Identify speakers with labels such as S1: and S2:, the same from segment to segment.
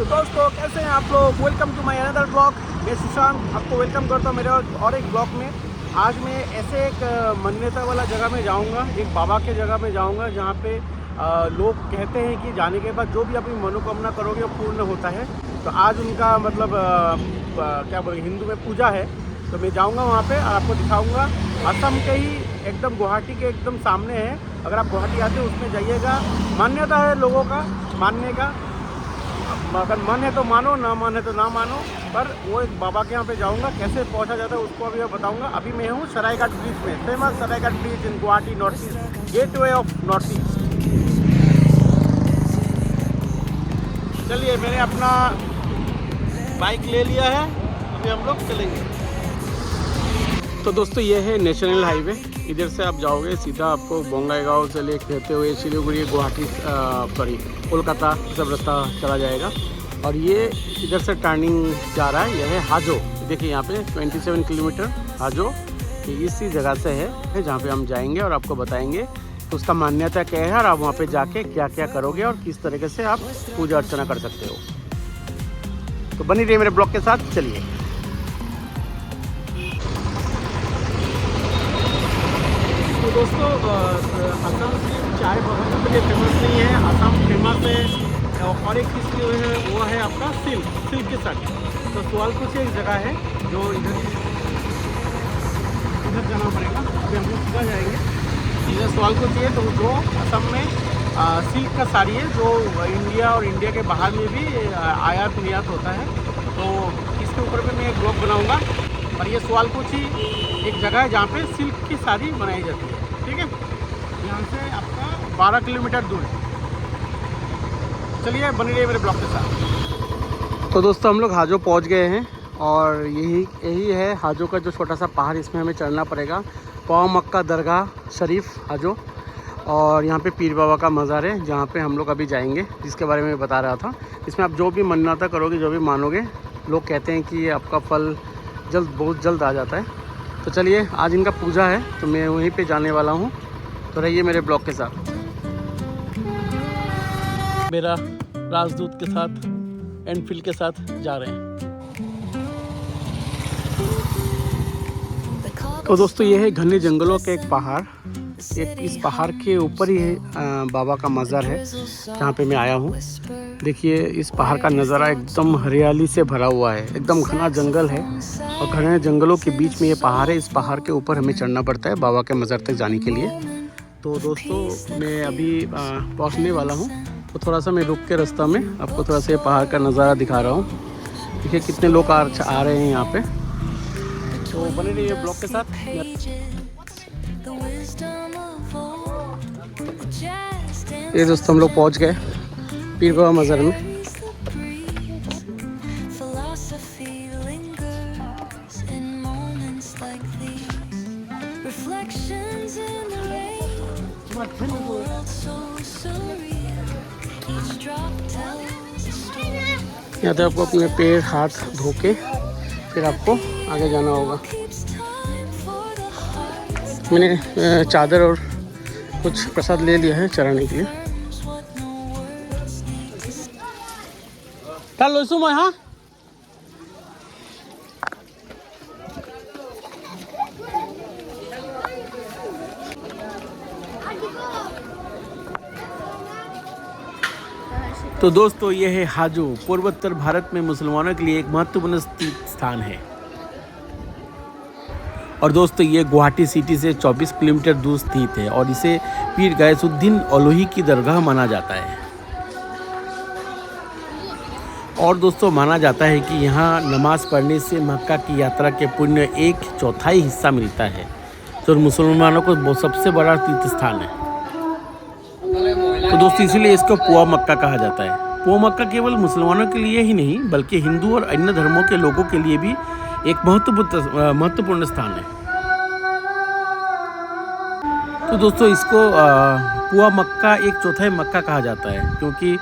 S1: दोस्तों कैसे हैं आप लोग। Welcome to my another blog. मैं सुशांत आपको वेलकम करता हूँ मेरे और एक ब्लॉग में। आज मैं ऐसे एक मान्यता वाला जगह में जाऊँगा, एक बाबा के जगह में जाऊँगा जहाँ पे लोग कहते हैं कि जाने के बाद जो भी अपनी मनोकामना करोगे वो पूर्ण होता है। तो आज उनका मतलब क्या बोलेंगे, हिंदू में पूजा है। तो मैं जाऊँगा वहाँ पे और आपको दिखाऊँगा। असम के ही एकदम गुवाहाटी के एकदम सामने है। अगर आप गुवाहाटी आते हो उसमें जाइएगा। मान्यता है लोगों का मानने का, अगर मन है तो मानो, ना मन है तो ना मानो। पर वो एक बाबा के यहाँ पे जाऊँगा, कैसे पहुँचा जाता है उसको अभी मैं बताऊँगा। अभी मैं हूँ सरायघाट ब्रिज में, famous Saraighat bridge in Guwahati north east, gateway of north east. चलिए मैंने अपना बाइक ले लिया है, अभी हम लोग चलेंगे। तो दोस्तों ये है नेशनल हाईवे। इधर से आप जाओगे सीधा आपको बोंगाईगांव से ले कहते हुए सिलीगुड़ी, गुवाहाटी, सॉरी कोलकाता सब रास्ता चला जाएगा। और ये इधर से टर्निंग जा रहा है, यह है हाजो। देखिए यहाँ पे 27 किलोमीटर हाजो इसी जगह से है जहाँ पे हम जाएंगे और आपको बताएंगे तो उसका मान्यता क्या है और आप वहाँ पे जाके क्या क्या करोगे और किस तरीके से आप पूजा अर्चना कर सकते हो। तो बनी रहिए मेरे ब्लॉग के साथ, चलिए। तो दोस्तों असम की चाय बहुत के लिए फेमस नहीं है, असम फेमस है। और एक चीज़ जो है वो है आपका सिल्क के साथ। तो सुआलकुची एक जगह है जो इधर जाना पड़ेगा, अभी हम लोग सीधा जाएंगे। इधर सुआलकुची है तो जो असम में सिल्क का साड़ी है जो इंडिया और इंडिया के बाहर में भी आयात निर्यात होता है। तो इसके ऊपर भी मैं एक ब्लॉग बनाऊँगा। और ये सुआलकुची एक जगह है जहाँ पे सिल्क की साड़ी बनाई जाती है, ठीक है। यहाँ से आपका 12 किलोमीटर दूर है। चलिए बनी रहिए मेरे ब्लॉग के साथ। तो दोस्तों हम लोग हाजो पहुँच गए हैं और यही है हाजो का जो छोटा सा पहाड़, इसमें हमें चढ़ना पड़ेगा। पाव मक्का दरगाह शरीफ हाजो। और यहाँ पे पीर बाबा का मज़ार है जहाँ पे हम लोग अभी जाएंगे, जिसके बारे में बता रहा था। इसमें आप जो भी मन्नता करोगे, जो भी मानोगे, लोग कहते हैं कि ये आपका फल बहुत जल्द आ जाता है। तो चलिए आज इनका पूजा है तो मैं वहीं पे जाने वाला हूँ। तो रहिए मेरे ब्लॉग के साथ। मेरा राजदूत के साथ एनफील्ड के साथ जा रहे हैं। तो दोस्तों ये है घने जंगलों के एक पहाड़। इस पहाड़ के ऊपर ही बाबा का मज़ार है जहाँ पे मैं आया हूँ। देखिए इस पहाड़ का नज़ारा एकदम हरियाली से भरा हुआ है, एकदम घना जंगल है और घने जंगलों के बीच में ये पहाड़ है। इस पहाड़ के ऊपर हमें चढ़ना पड़ता है बाबा के मज़ार तक जाने के लिए। तो दोस्तों मैं अभी पहुँचने वाला हूँ, तो थोड़ा सा मैं रुक के रास्ता में आपको थोड़ा सा पहाड़ का नज़ारा दिखा रहा हूँ। देखिए कितने लोग आ रहे हैं यहाँ पे। तो बने रहिए ब्लॉग के साथ। ये दोस्तों हम लोग पहुँच गए पीर बाबा मज़ार में। यहाँ पे आपको अपने पैर हाथ धो के फिर आपको आगे जाना होगा। मैंने चादर और कुछ प्रसाद ले लिया है चढ़ाने के लिए। चल लो सुमा, हाँ तो दोस्तों ये है हाजो, पूर्वोत्तर भारत में मुसलमानों के लिए एक महत्वपूर्ण स्थान है। और दोस्तों ये गुवाहाटी सिटी से 24 किलोमीटर दूर स्थित है और इसे पीर गयासुद्दीन ओलोही की दरगाह माना जाता है। और दोस्तों माना जाता है कि यहाँ नमाज पढ़ने से मक्का की यात्रा के पुण्य 1/4 हिस्सा मिलता है, जो मुसलमानों को सबसे बड़ा तीर्थ स्थान है। तो दोस्तों इसीलिए इसको पुआ मक्का कहा जाता है। पुआ मक्का केवल मुसलमानों के लिए ही नहीं बल्कि हिंदू और अन्य धर्मों के लोगों के लिए भी एक महत्वपूर्ण स्थान है। तो दोस्तों इसको पुआ मक्का 1/4 मक्का कहा जाता है, क्योंकि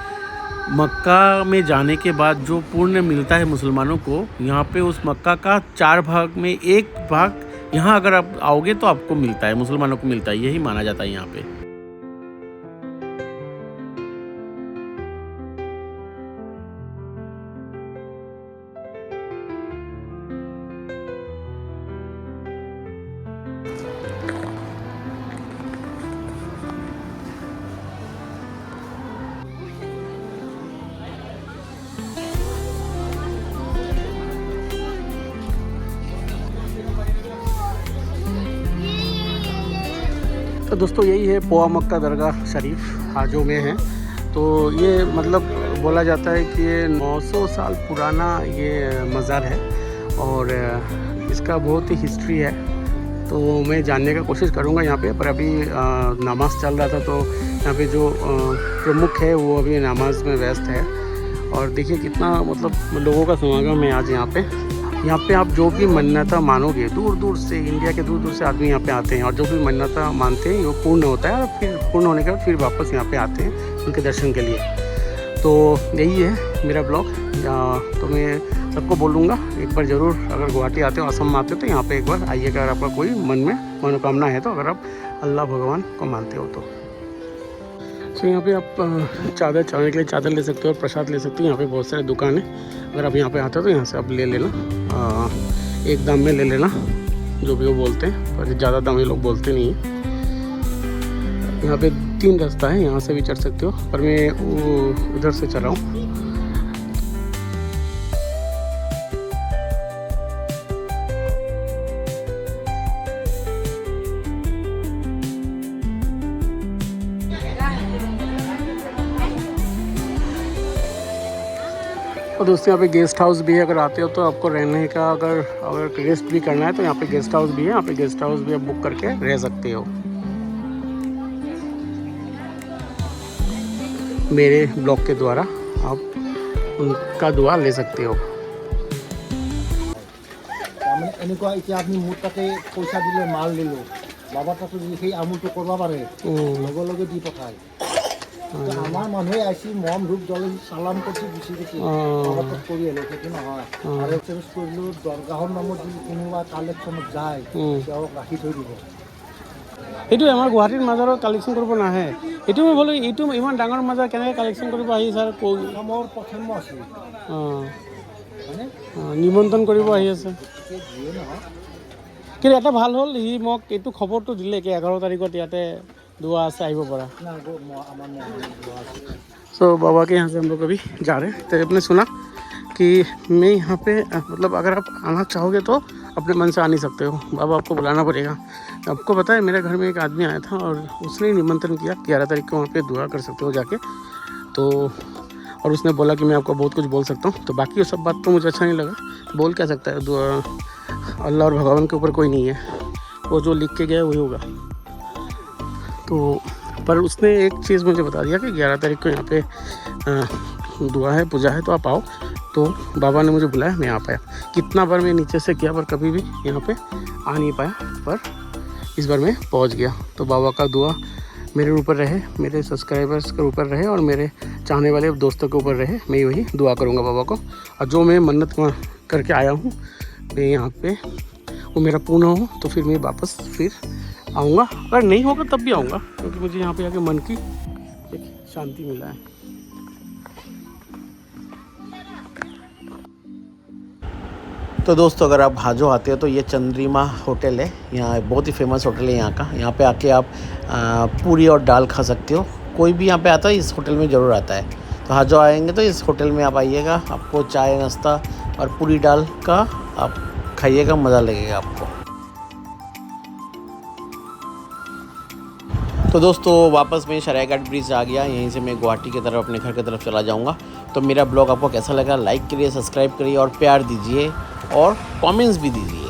S1: मक्का में जाने के बाद जो पुण्य मिलता है मुसलमानों को, यहाँ पे उस मक्का का 4 भाग में 1 भाग यहाँ अगर आप आओगे तो आपको मिलता है, मुसलमानों को मिलता है, यही माना जाता है यहाँ पे। तो दोस्तों यही है पोआ मक्का दरगाह शरीफ हाजो में है। तो ये मतलब बोला जाता है कि ये 900 साल पुराना ये मज़ार है और इसका बहुत ही हिस्ट्री है। तो मैं जानने का कोशिश करूँगा यहाँ पे, पर अभी नमाज़ चल रहा था तो यहाँ पे जो प्रमुख है वो अभी नमाज में व्यस्त है। और देखिए कितना मतलब लोगों का समागम है आज यहाँ पे आप जो भी मन्नता मानोगे, दूर दूर से, इंडिया के दूर दूर से आदमी यहाँ पे आते हैं और जो भी मन्नता मानते हैं वो पूर्ण होता है और फिर पूर्ण होने के बाद फिर वापस यहाँ पे आते हैं उनके दर्शन के लिए। तो यही है मेरा ब्लॉग। तो मैं सबको बोलूँगा एक बार ज़रूर, अगर गुवाहाटी आते हो, असम में आते हो तो यहाँ पे एक बार आइएगा अगर आपका कोई मन में मनोकामना है तो, अगर आप अल्लाह भगवान को मानते हो तो। यहाँ पे आप चादर चढ़ाने के लिए चादर ले सकते हो और प्रसाद ले सकते हो। यहाँ पे बहुत सारे दुकान है, अगर आप यहाँ पे आते हो तो यहाँ से आप ले लेना, एक दाम में ले लेना जो भी वो बोलते हैं, पर ज़्यादा दाम ये लोग बोलते नहीं हैं। यहाँ पे 3 रास्ता है, यहाँ से भी चढ़ सकते हो, पर मैं वो उधर से चला हूँ। और दोस्तों यहाँ पे गेस्ट हाउस भी है, अगर आते हो तो आपको रहने का अगर रेस्ट भी करना है तो यहाँ पे गेस्ट हाउस भी है। यहाँ पे गेस्ट हाउस भी आप बुक करके रह सकते हो। मेरे ब्लॉग के द्वारा आप उनका दुआ ले सकते हो।
S2: এনেকুৱা এতিয়া আপুনি মোৰ তাতে পইচা দিলে মাল দিলোঁ, বাবা তাতে যদি সেই আমুলটো কৰিব পাৰে লগে লগে দি পঠায়। আমাৰ মানুহে আহিছে মম ধূপ জ্বলাই চালাম কৰি গুচি গৈছে, বাবা তাত কৰি আহিলোঁ, সেইটো নহয়। আৰু চেঞ্জ কৰিলোঁ, দৰগাহৰ নামত যদি কোনোবা কালেকশ্যনত যায় তেওঁক ৰাখি থৈ দিব।
S1: এইটো আমাৰ গুৱাহাটীৰ মাজাৰত কালেকশ্যন কৰিব নাহে। এইটো মই ভাবোঁ এইটো ইমান ডাঙৰ মাজাৰ কেনেকৈ কালেকশ্যন কৰিব আহি ছাৰ
S2: মোৰ প্ৰথম আছে
S1: নিমন্ত্ৰণ কৰিব আহি আছে। কিন্তু এটা ভাল হ'ল, সি মোক এইটো খবৰটো দিলে কি 11 তাৰিখত ইয়াতে दुआ से আহিব পৰা। सो बाबा के यहाँ से हम लोग अभी जा रहे हैं। तो आपने सुना कि मैं यहाँ पे मतलब अगर आप आना चाहोगे तो अपने मन से आ नहीं सकते हो, बाबा आपको बुलाना पड़ेगा। आपको पता है मेरे घर में एक आदमी आया था और उसने निमंत्रण किया 11 तारीख को वहाँ पे दुआ कर सकते हो जाके। तो और उसने बोला कि मैं आपको बहुत कुछ बोल सकता हूँ। तो बाकी ये सब बात तो मुझे अच्छा नहीं लगा, बोल क्या सकता है, दुआ अल्लाह और भगवान के ऊपर कोई नहीं है, वो जो लिख के गया वही होगा। तो पर उसने एक चीज़ मुझे बता दिया कि 11 तारीख को यहाँ पे दुआ है, पूजा है, तो आप आओ। तो बाबा ने मुझे बुलाया, मैं आ पाया। कितना बार मैं नीचे से किया पर कभी भी यहाँ पे आ नहीं पाया, पर इस बार मैं पहुँच गया। तो बाबा का दुआ मेरे ऊपर रहे, मेरे सब्सक्राइबर्स के ऊपर रहे और मेरे चाहने वाले दोस्तों के ऊपर रहे। मैं वही दुआ करूँगा बाबा को, और जो मैं मन्नत करके आया हूँ मैं यहाँ पे वो मेरा पूर्ण हो तो फिर मैं वापस फिर आऊँगा। अगर नहीं होगा तब भी आऊँगा, क्योंकि मुझे यहाँ पे आके मन की एक शांति मिला है।
S3: तो दोस्तों अगर आप हाजो आते हो तो ये चंद्रिमा होटल है, यहाँ बहुत ही फेमस होटल है यहाँ का। यहाँ पे आके आप पूरी और दाल खा सकते हो। कोई भी यहाँ पे आता है इस होटल में ज़रूर आता है। तो हाजो आएंगे तो इस होटल में आप आइएगा, आपको चाय नाश्ता और पूरी दाल का आप खाइएगा, मज़ा लगेगा आपको। तो दोस्तों वापस मैं सरायघाट ब्रिज आ गया, यहीं से मैं गुवाहाटी की तरफ अपने घर की तरफ चला जाऊंगा। तो मेरा ब्लॉग आपको कैसा लगा, लाइक करिए, सब्सक्राइब करिए और प्यार दीजिए और कमेंट्स भी दीजिए।